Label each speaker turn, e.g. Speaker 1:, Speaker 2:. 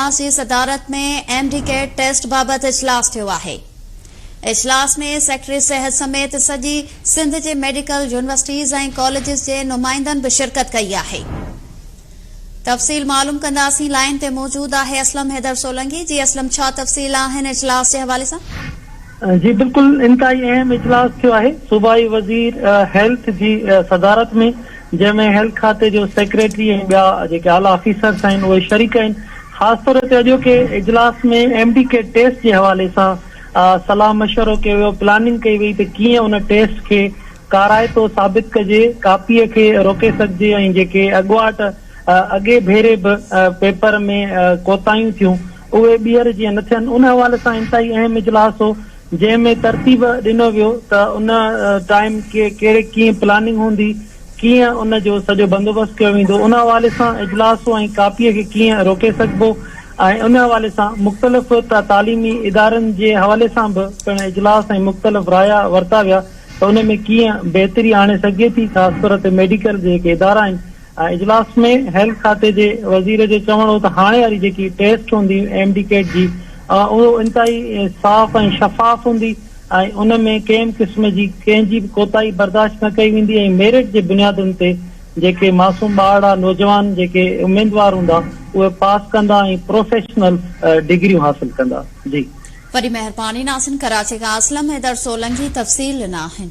Speaker 1: रियाज़ जी सदारत में एमडीके टेस्ट बाबत इजलास थियो आहे। इजलास में सेक्रेटरी सेहत समेत सजी सिंध के मेडिकल यूनिवर्सिटीज़ और कॉलेजिस के नुमाइंदन भी शिरकत कई है। तफ़सील मालूम कंदासीं। लाइन ते मौजूद है असलम हैदर सोलंकी। जी असलम, छा तफ़सील आहिनि इजलास के हवाले से?
Speaker 2: जी बिल्कुल, इंतहाई अहम इजलास थियो है। सूबाई वज़ीर हेल्थ जी सदारत में, जंहिंमें हेल्थ खाते जो सेक्रेटरी ऐं ॿिया जेके आला ऑफिसर्स आहिनि उहे शरीक आहिनि। ख़ासि तौर ते अॼोके इजलास में एमडीके टेस्ट जे हवाले सां सलाह मशवरो कयो वियो, प्लानिंग कई वई त कीअं उन टेस्ट खे काराइतो साबित कजे, कापीअ खे रोके सघिजे ऐं जेके अॻुवाट अॻे भेरे बि पेपर में कोताहियूं थियूं उहे ॿीहर जीअं न थियनि। उन हवाले सां इंतहाई अहम इजलास हो, जंहिंमें तरतीब ॾिनो वियो त उन टाइम कहिड़े कीअं प्लानिंग हूंदी, कीअं उन जो सॼो बंदोबस्तु कयो वेंदो, उन हवाले सां इजलास हो ऐं कापीअ खे कीअं रोके सघिबो ऐं उन हवाले सां मुख़्तलिफ़ तालीमी इदारनि जे हवाले सां बि पिणु इजलास ऐं मुख़्तलिफ़ राया वरिता विया त उन में कीअं बहितरी आणे सघे थी, ख़ासि तौर ते मेडिकल जेके इदारा आहिनि। इजलास में हेल्थ खाते जे वज़ीर जो चवणो हो त हाणे वारी जेकी टेस्ट हूंदी एमडीके जी उहो इंतहाई साफ़ ऐं शफ़ाफ़ हूंदी ऐं उन में कंहिं क़िस्म जी कंहिंजी बि कोताही बर्दाश्त न कई वेंदी ऐं मेरिट जे बुनियादुनि ते जेके मासूम ॿार नौजवान जेके उम्मीदवार हूंदा उहे पास कंदा ऐं प्रोफेशनल डिग्रियूं हासिल कंदा। जी
Speaker 1: वरी महिरबानी नासिन। कराची का असलम हैदर सोलंकी तफ़सील ॾिना आहिनि।